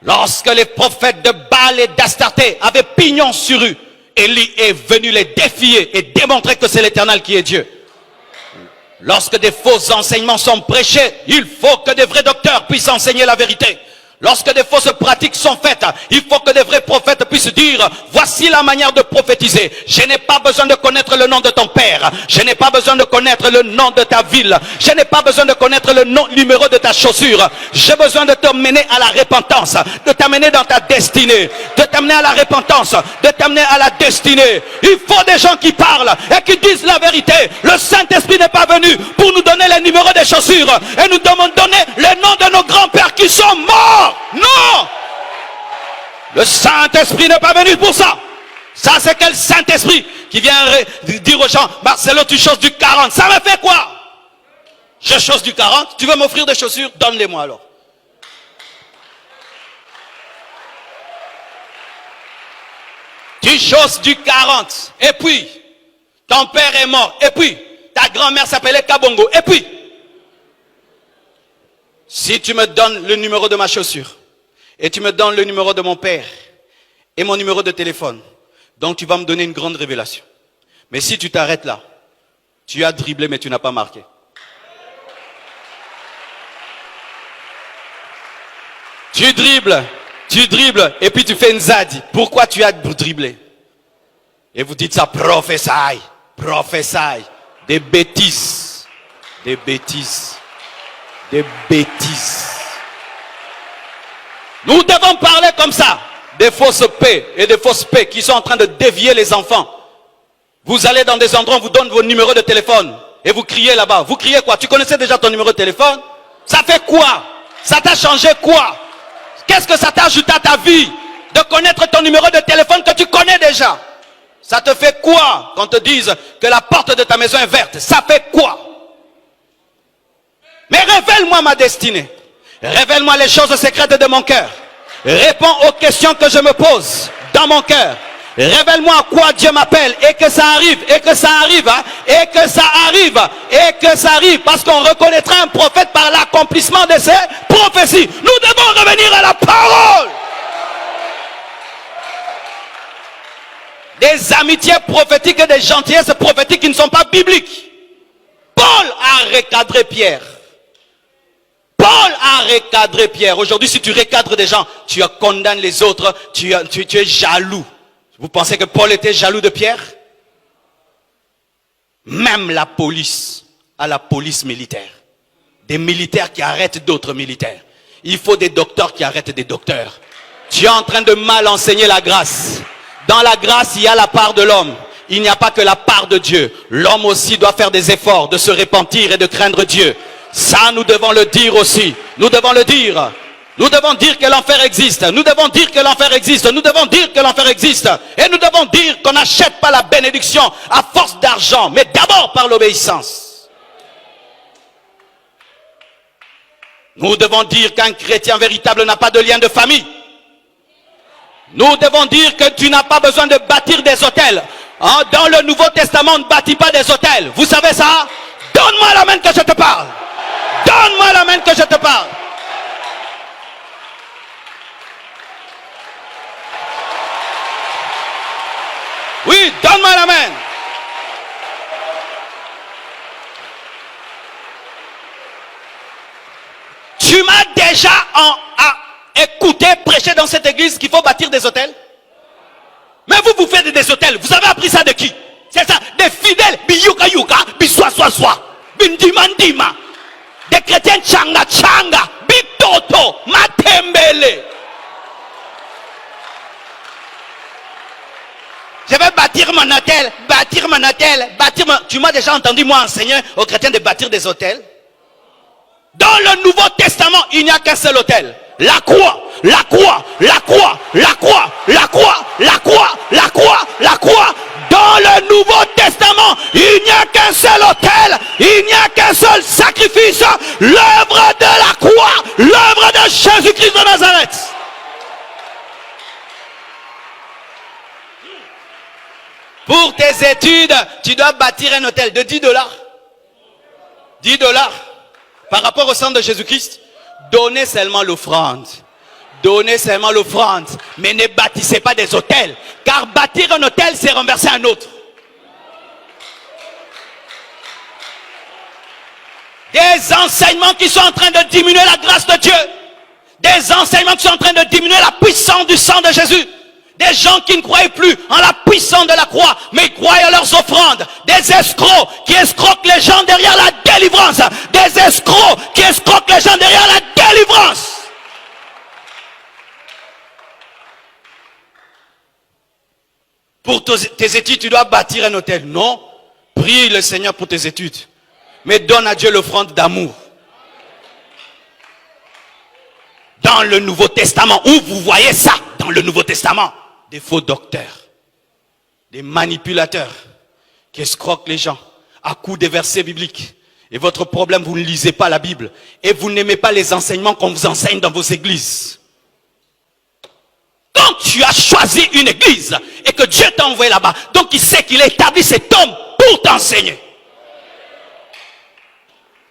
Lorsque les prophètes de Baal et d'Astarté avaient pignon sur rue, Élie est venu les défier et démontrer que c'est l'Éternel qui est Dieu. Lorsque des faux enseignements sont prêchés, il faut que des vrais docteurs puissent enseigner la vérité. Lorsque des fausses pratiques sont faites, il faut que des vrais prophètes puissent dire, voici la manière de prophétiser. Je n'ai pas besoin de connaître le nom de ton père. Je n'ai pas besoin de connaître le nom de ta ville. Je n'ai pas besoin de connaître le numéro de ta chaussure. J'ai besoin de t'amener à la repentance, de t'amener dans ta destinée, de t'amener à la repentance, de t'amener à la destinée. Il faut des gens qui parlent et qui disent la vérité. Le Saint-Esprit n'est pas venu pour nous donner les numéros des chaussures et nous donner les noms de nos grands-pères qui sont morts. Non! Le Saint-Esprit n'est pas venu pour ça. Ça, c'est quel Saint-Esprit qui vient dire aux gens, Marcelo, tu choses du 40. Ça me fait quoi? Je chose du 40. Tu veux m'offrir des chaussures? Donne-les-moi alors. Tu choses du 40. Et puis, ton père est mort. Et puis, ta grand-mère s'appelait Kabongo. Et puis, si tu me donnes le numéro de ma chaussure, et tu me donnes le numéro de mon père, et mon numéro de téléphone, donc tu vas me donner une grande révélation. Mais si tu t'arrêtes là, tu as dribblé mais tu n'as pas marqué. Tu dribbles, et puis tu fais une zadi. Pourquoi tu as dribblé? Et vous dites ça, prophétie. Des bêtises. Nous devons parler comme ça. Des fausses paix et des fausses paix qui sont en train de dévier les enfants. Vous allez dans des endroits, on vous donne vos numéros de téléphone et vous criez là-bas. Vous criez quoi? Tu connaissais déjà ton numéro de téléphone? Ça fait quoi? Ça t'a changé quoi? Qu'est-ce que ça t'a ajouté à ta vie de connaître ton numéro de téléphone que tu connais déjà? Ça te fait quoi quand on te dise que la porte de ta maison est verte? Ça fait quoi? Mais révèle-moi ma destinée. Révèle-moi les choses secrètes de mon cœur. Réponds aux questions que je me pose dans mon cœur. Révèle-moi à quoi Dieu m'appelle et que ça arrive, et que ça arrive, hein, et que ça arrive, et que ça arrive. Parce qu'on reconnaîtra un prophète par l'accomplissement de ses prophéties. Nous devons revenir à la parole. Des amitiés prophétiques et des gentillesses prophétiques qui ne sont pas bibliques. Paul a recadré Pierre. Paul a recadré Pierre. Aujourd'hui, si tu recadres des gens, tu condamnes les autres, tu es jaloux. Vous pensez que Paul était jaloux de Pierre? Même la police, à la police militaire. Des militaires qui arrêtent d'autres militaires. Il faut des docteurs qui arrêtent des docteurs. Tu es en train de mal enseigner la grâce. Dans la grâce, il y a la part de l'homme. Il n'y a pas que la part de Dieu. L'homme aussi doit faire des efforts de se repentir et de craindre Dieu. Ça, nous devons le dire aussi. Nous devons le dire. Nous devons dire que l'enfer existe. Nous devons dire que l'enfer existe. Nous devons dire que l'enfer existe. Et nous devons dire qu'on n'achète pas la bénédiction à force d'argent, mais d'abord par l'obéissance. Nous devons dire qu'un chrétien véritable n'a pas de lien de famille. Nous devons dire que tu n'as pas besoin de bâtir des hôtels. Dans le Nouveau Testament, on ne bâtit pas des hôtels. Vous savez ça? Donne-moi la main que je te parle. Donne-moi la main que je te parle. Oui, donne-moi la main. Tu m'as déjà écouté prêcher dans cette église qu'il faut bâtir des hôtels? Mais vous faites des hôtels. Vous avez appris ça de qui? C'est ça, des fidèles. Biyuka yuka, biswa swa swa, bindima ndima. Des chrétiens changa changa, bitoto, matembele. Je vais bâtir mon hôtel, Tu m'as déjà entendu moi enseigner aux chrétiens de bâtir des hôtels? Dans le Nouveau Testament, il n'y a qu'un seul hôtel. La croix, la croix, la croix, la croix, la croix, la croix, la croix, la croix. Dans le Nouveau Testament, il n'y a qu'un seul autel, il n'y a qu'un seul sacrifice, l'œuvre de la croix, l'œuvre de Jésus-Christ de Nazareth. Pour tes études, tu dois bâtir un hôtel de 10 $. 10 $ par rapport au sang de Jésus-Christ. Donnez seulement l'offrande. Donnez seulement l'offrande, mais ne bâtissez pas des hôtels. Car bâtir un hôtel, c'est renverser un autre. Des enseignements qui sont en train de diminuer la grâce de Dieu. Des enseignements qui sont en train de diminuer la puissance du sang de Jésus. Des gens qui ne croient plus en la puissance de la croix, mais ils croient en leurs offrandes. Des escrocs qui escroquent les gens derrière la délivrance. Des escrocs qui escroquent les gens derrière la délivrance. Pour tes études, tu dois bâtir un hôtel. Non, prie le Seigneur pour tes études. Mais donne à Dieu l'offrande d'amour. Dans le Nouveau Testament, où vous voyez ça, dans le Nouveau Testament, des faux docteurs, des manipulateurs qui escroquent les gens à coups de versets bibliques. Et votre problème, vous ne lisez pas la Bible et vous n'aimez pas les enseignements qu'on vous enseigne dans vos églises. Quand tu as choisi une église et que Dieu t'a envoyé là-bas, donc il sait qu'il a établi cet homme pour t'enseigner.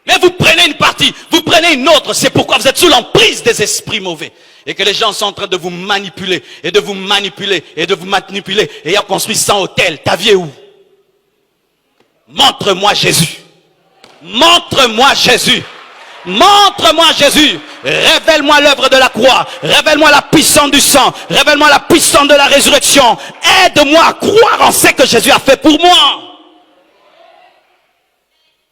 Mais vous prenez une partie, vous prenez une autre, c'est pourquoi vous êtes sous l'emprise des esprits mauvais. Et que les gens sont en train de vous manipuler, et de vous manipuler, et de vous manipuler, et ayant construit 100 hôtels. Ta vie est où? Montre-moi Jésus. Montre-moi Jésus. Montre-moi Jésus. Révèle-moi l'œuvre de la croix. Révèle-moi la puissance du sang. Révèle-moi la puissance de la résurrection. Aide-moi à croire en ce que Jésus a fait pour moi.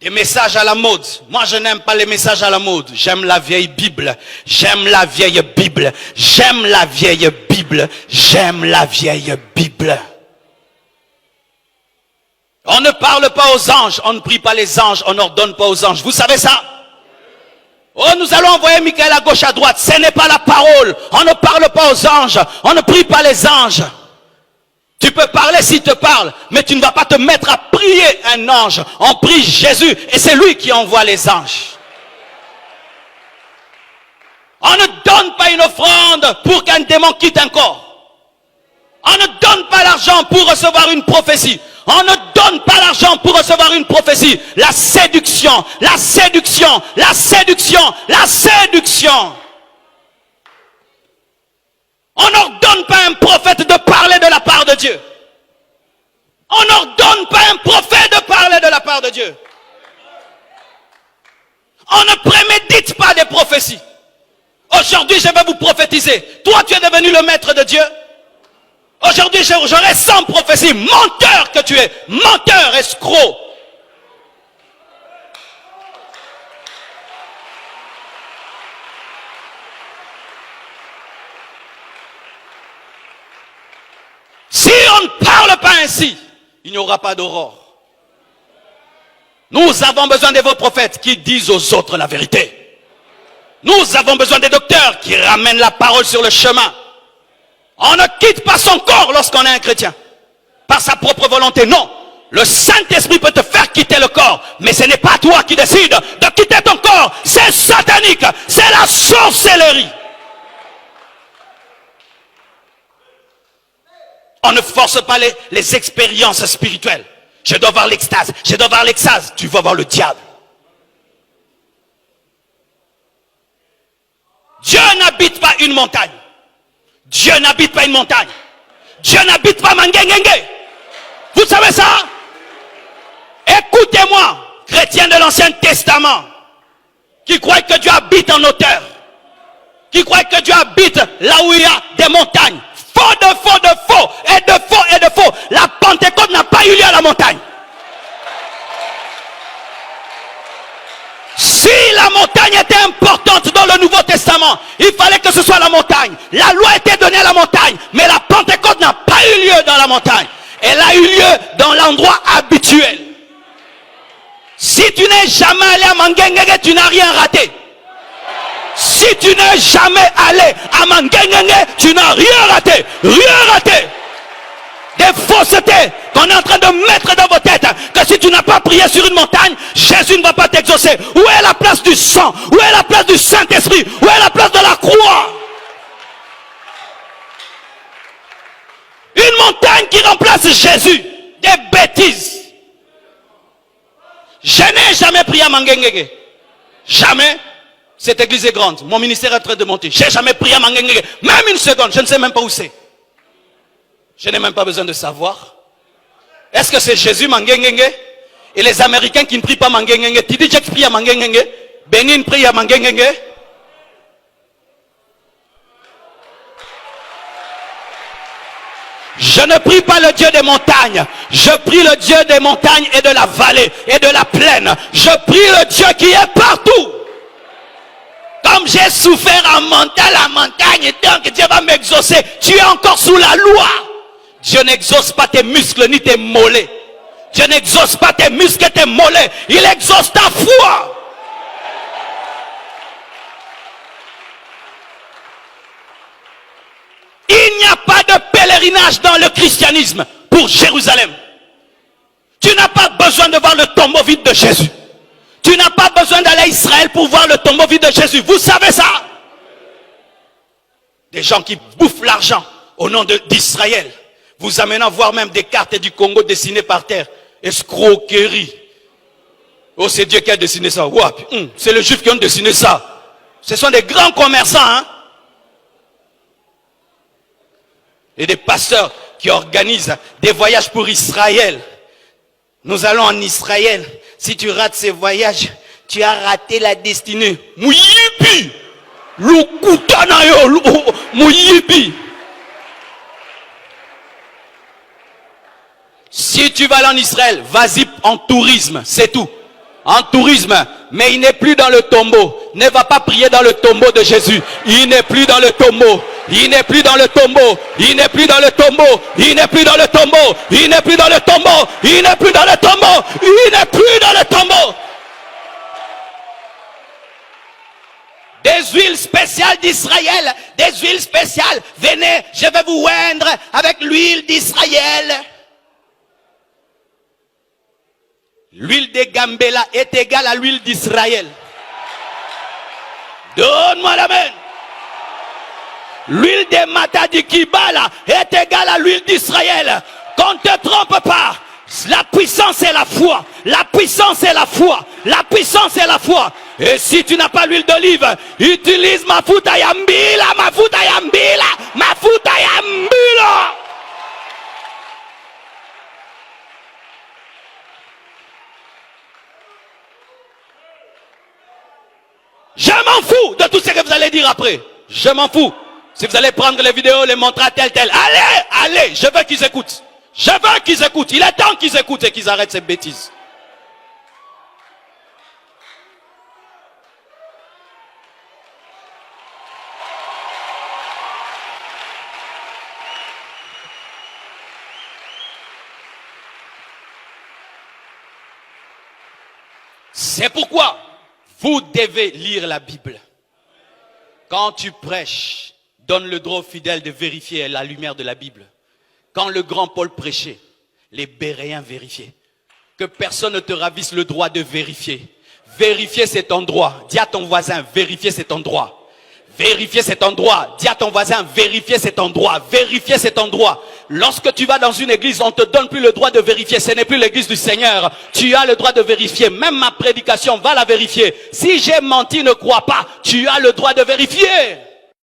Des messages à la mode. Moi, je n'aime pas les messages à la mode. J'aime la vieille Bible. J'aime la vieille Bible. J'aime la vieille Bible. J'aime la vieille Bible. On ne parle pas aux anges. On ne prie pas les anges. On n'ordonne pas aux anges. Vous savez ça? Oh, nous allons envoyer Michael à gauche, à droite. Ce n'est pas la parole. On ne parle pas aux anges. On ne prie pas les anges. Tu peux parler s'il te parle, mais tu ne vas pas te mettre à prier un ange. On prie Jésus et c'est lui qui envoie les anges. On ne donne pas une offrande pour qu'un démon quitte un corps. On ne donne pas l'argent pour recevoir une prophétie. On ne donne pas l'argent pour recevoir une prophétie. La séduction, la séduction, la séduction, la séduction. On n'ordonne pas un prophète de parler de la part de Dieu. On n'ordonne pas un prophète de parler de la part de Dieu. On ne prémédite pas des prophéties. Aujourd'hui, je vais vous prophétiser. Toi, tu es devenu le maître de Dieu. Aujourd'hui, j'aurai 100 prophéties. Menteur que tu es. Menteur, escroc. Si on ne parle pas ainsi, il n'y aura pas d'aurore. Nous avons besoin de vos prophètes qui disent aux autres la vérité. Nous avons besoin des docteurs qui ramènent la parole sur le chemin. On ne quitte pas son corps lorsqu'on est un chrétien. Par sa propre volonté, non. Le Saint-Esprit peut te faire quitter le corps, mais ce n'est pas toi qui décides de quitter ton corps. C'est satanique, c'est la sorcellerie. On ne force pas les expériences spirituelles. Je dois voir l'extase, je dois voir l'extase. Tu vas voir le diable. Dieu n'habite pas une montagne. Dieu n'habite pas une montagne. Dieu n'habite pas Mangengenge. Vous savez ça? Écoutez-moi, chrétiens de l'Ancien Testament, qui croient que Dieu habite en hauteur, qui croient que Dieu habite là où il y a des montagnes. Faux de faux de faux, et de faux et de faux. La Pentecôte n'a pas eu lieu à la montagne. Si la montagne était importante dans le Nouveau Testament, il fallait que ce soit la montagne. La loi était donnée à la montagne, mais la Pentecôte n'a pas eu lieu dans la montagne. Elle a eu lieu dans l'endroit habituel. Si tu n'es jamais allé à Mangengenge, tu n'as rien raté. Si tu n'es jamais allé à Mangengenge, tu n'as rien raté. Rien raté. Des faussetés qu'on est en train de mettre dans vos têtes. Que si tu n'as pas prié sur une montagne, Jésus ne va pas t'exaucer. Où est la place du sang? Où est la place du Saint-Esprit? Où est la place de la croix? Une montagne qui remplace Jésus. Des bêtises. Je n'ai jamais prié à Mangengenge. Jamais. Cette église est grande. Mon ministère est en train de monter. J'ai jamais prié à Mangengenge. Même une seconde. Je ne sais même pas où c'est. Je n'ai même pas besoin de savoir. Est-ce que c'est Jésus Mangengenge? Et les Américains qui ne prient pas Mangengenge. Tidi Jack prie à Mangengenge. Benin prie à Mangengenge. Je ne prie pas le Dieu des montagnes. Je prie le Dieu des montagnes et de la vallée et de la plaine. Je prie le Dieu qui est partout. Comme j'ai souffert en montant la montagne, donc Dieu va m'exaucer. Tu es encore sous la loi. Dieu n'exauce pas tes muscles ni tes mollets. Dieu n'exauce pas tes muscles et tes mollets. Il exauce ta foi. Il n'y a pas de pèlerinage dans le christianisme pour Jérusalem. Tu n'as pas besoin de voir le tombeau vide de Jésus. Tu n'as pas besoin d'aller à Israël pour voir le tombeau vide de Jésus. Vous savez ça? Des gens qui bouffent l'argent au nom d'Israël. Vous amenant voir même des cartes du Congo dessinées par terre. Escroquerie. Oh, c'est Dieu qui a dessiné ça. C'est les Juifs qui ont dessiné ça. Ce sont des grands commerçants, hein? Et des pasteurs qui organisent des voyages pour Israël. Nous allons en Israël. Si tu rates ces voyages, tu as raté la destinée. Mouyibi. Lukutanayo. Mouyibi. Si tu vas aller en Israël, vas-y en tourisme, c'est tout. En tourisme, mais il n'est plus dans le tombeau. Ne va pas prier dans le tombeau de Jésus. Il n'est plus dans le tombeau. Il n'est plus dans le tombeau. Il n'est plus dans le tombeau. Il n'est plus dans le tombeau. Il n'est plus dans le tombeau. Il n'est plus dans le tombeau. Il n'est plus dans le tombeau. Des huiles spéciales d'Israël. Des huiles spéciales. Venez, je vais vous oindre avec l'huile d'Israël. L'huile de Gambela est égale à l'huile d'Israël. Donne-moi l'amen. L'huile de Matadi Kibala est égale à l'huile d'Israël. Qu'on ne te trompe pas. La puissance est la foi. La puissance est la foi. La puissance est la foi. Et si tu n'as pas l'huile d'olive, utilise mafuta yambila, mafuta yambila, mafuta yambila. Je m'en fous de tout ce que vous allez dire après. Je m'en fous. Si vous allez prendre les vidéos, les montrer à tel. Allez, je veux qu'ils écoutent. Je veux qu'ils écoutent. Il est temps qu'ils écoutent et qu'ils arrêtent ces bêtises. C'est pourquoi vous devez lire la Bible. Quand tu prêches, donne le droit aux fidèles de vérifier la lumière de la Bible. Quand le grand Paul prêchait, les Béréens vérifiaient. Que personne ne te ravisse le droit de vérifier. Vérifier c'est ton droit. Dis à ton voisin, vérifier c'est ton droit. Vérifier c'est ton droit. Dis à ton voisin, vérifier c'est ton droit. Vérifier c'est ton droit. Lorsque tu vas dans une église, on ne te donne plus le droit de vérifier. Ce n'est plus l'église du Seigneur. Tu as le droit de vérifier. Même ma prédication, va la vérifier. Si j'ai menti, ne crois pas. Tu as le droit de vérifier.